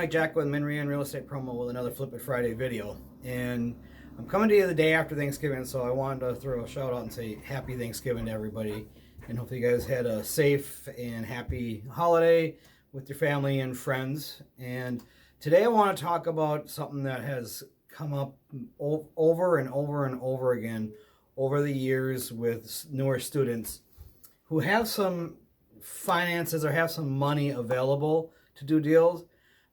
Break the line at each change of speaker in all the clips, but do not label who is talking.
Mike Jack with Minrian Real Estate Promo with another Flip It Friday video. And I'm coming to you the day after Thanksgiving, so I wanted to throw a shout out and say happy Thanksgiving to everybody. And hopefully you guys had a safe and happy holiday with your family and friends. And today I want to talk about something that has come up over and over and over again over the years with newer students who have some finances or have some money available to do deals,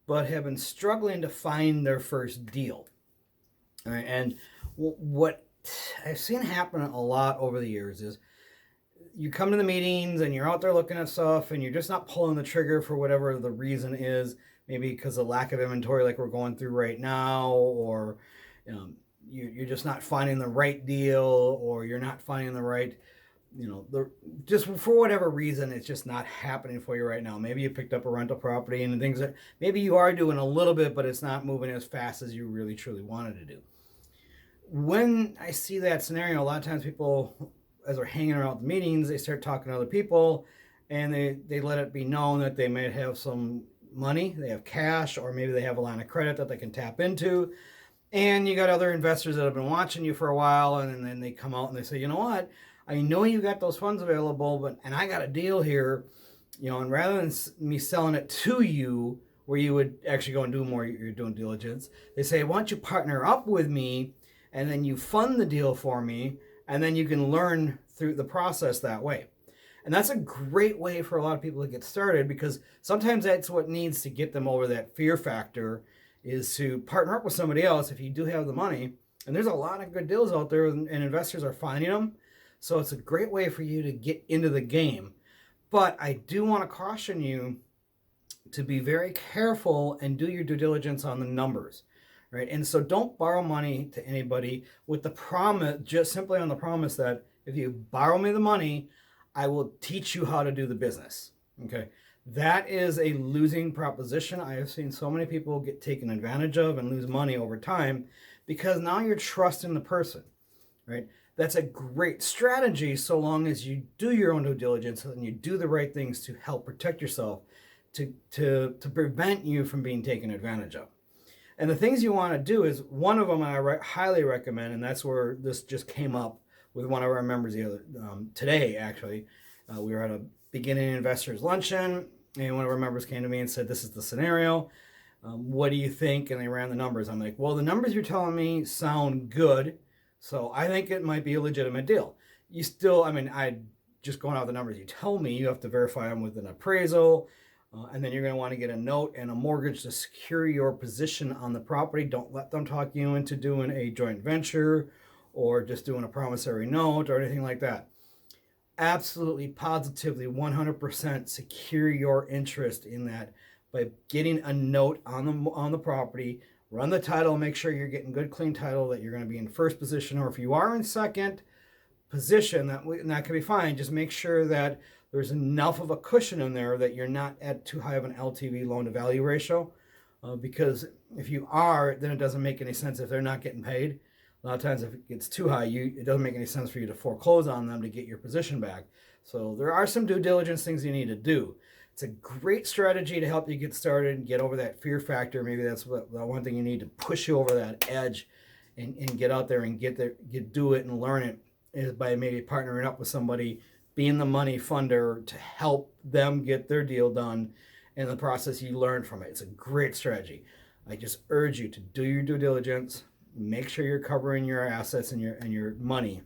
but have been struggling to find their first deal. All right, and what I've seen happen a lot over the years is you come to the meetings and you're out there looking at stuff and you're just not pulling the trigger for whatever the reason is, maybe because of lack of inventory like we're going through right now, or you're just not finding the right deal, or you're not finding the right, just for whatever reason, it's just not happening for you right now. Maybe you picked up a rental property and things that maybe you are doing a little bit, but it's not moving as fast as you really truly wanted to do. When I see that scenario, a lot of times people, as they're hanging around the meetings, they start talking to other people and they let it be known that they may have some money, they have cash, or maybe they have a line of credit that they can tap into. And you got other investors that have been watching you for a while, and then they come out and they say, you know what, I know you got those funds available, and I got a deal here, and rather than me selling it to you, where you would actually go and do more, you're doing diligence, they say, why don't you partner up with me, and then you fund the deal for me, and then you can learn through the process that way. And that's a great way for a lot of people to get started, because sometimes that's what needs to get them over that fear factor, is to partner up with somebody else if you do have the money. And there's a lot of good deals out there, and investors are finding them. So it's a great way for you to get into the game. But I do want to caution you to be very careful and do your due diligence on the numbers, right? And so don't borrow money to anybody with the promise, just simply on the promise that if you borrow me the money, I will teach you how to do the business, okay? That is a losing proposition. I have seen so many people get taken advantage of and lose money over time because now you're trusting the person, right? That's a great strategy so long as you do your own due diligence and you do the right things to help protect yourself, to prevent you from being taken advantage of. And the things you want to do is, one of them I highly recommend, and that's where this just came up with one of our members today, actually. We were at a beginning investors luncheon, and one of our members came to me and said, this is the scenario. What do you think? And they ran the numbers. I'm like, well, the numbers you're telling me sound good, so I think it might be a legitimate deal. You still, I just going off the numbers you tell me, you have to verify them with an appraisal, and then you're going to want to get a note and a mortgage to secure your position on the property. Don't let them talk you into doing a joint venture or just doing a promissory note or anything like that. Absolutely, positively, 100% secure your interest in that by getting a note on the property. Run the title, make sure you're getting good, clean title, that you're going to be in first position, or if you are in second position, that can be fine. Just make sure that there's enough of a cushion in there that you're not at too high of an LTV, loan to value ratio, because if you are, then it doesn't make any sense if they're not getting paid. A lot of times if it gets too high, it doesn't make any sense for you to foreclose on them to get your position back. So there are some due diligence things you need to do. It's a great strategy to help you get started and get over that fear factor. Maybe that's the one thing you need to push you over that edge and get out there and do it and learn it, is by maybe partnering up with somebody, being the money funder to help them get their deal done. In the process, you learn from it. It's a great strategy. I just urge you to do your due diligence. Make sure you're covering your assets and your money,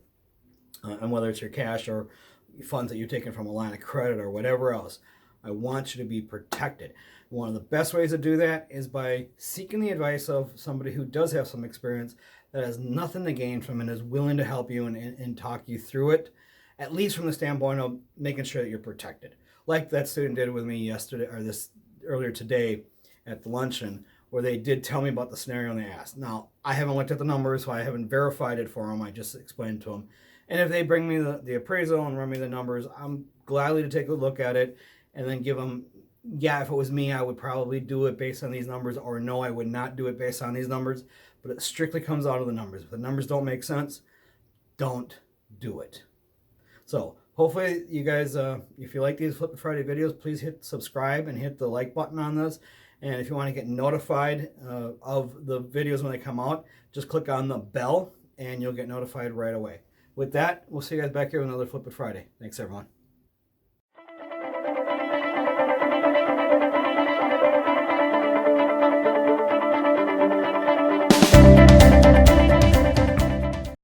and whether it's your cash or funds that you're taking from a line of credit or whatever else. I want you to be protected. One of the best ways to do that is by seeking the advice of somebody who does have some experience, that has nothing to gain from it, and is willing to help you and talk you through it, at least from the standpoint of making sure that you're protected. Like that student did with me yesterday, or earlier today at the luncheon, where they did tell me about the scenario and they asked. Now, I haven't looked at the numbers, so I haven't verified it for them. I just explained to them. And if they bring me the appraisal and run me the numbers, I'm gladly to take a look at it and then give them, yeah, if it was me, I would probably do it based on these numbers, or no, I would not do it based on these numbers. But it strictly comes out of the numbers. If the numbers don't make sense, don't do it. So hopefully you guys, if you like these Flip It Friday videos, please hit subscribe and hit the like button on this. And if you want to get notified of the videos when they come out, just click on the bell and you'll get notified right away. With that, we'll see you guys back here with another Flip It Friday. Thanks, everyone.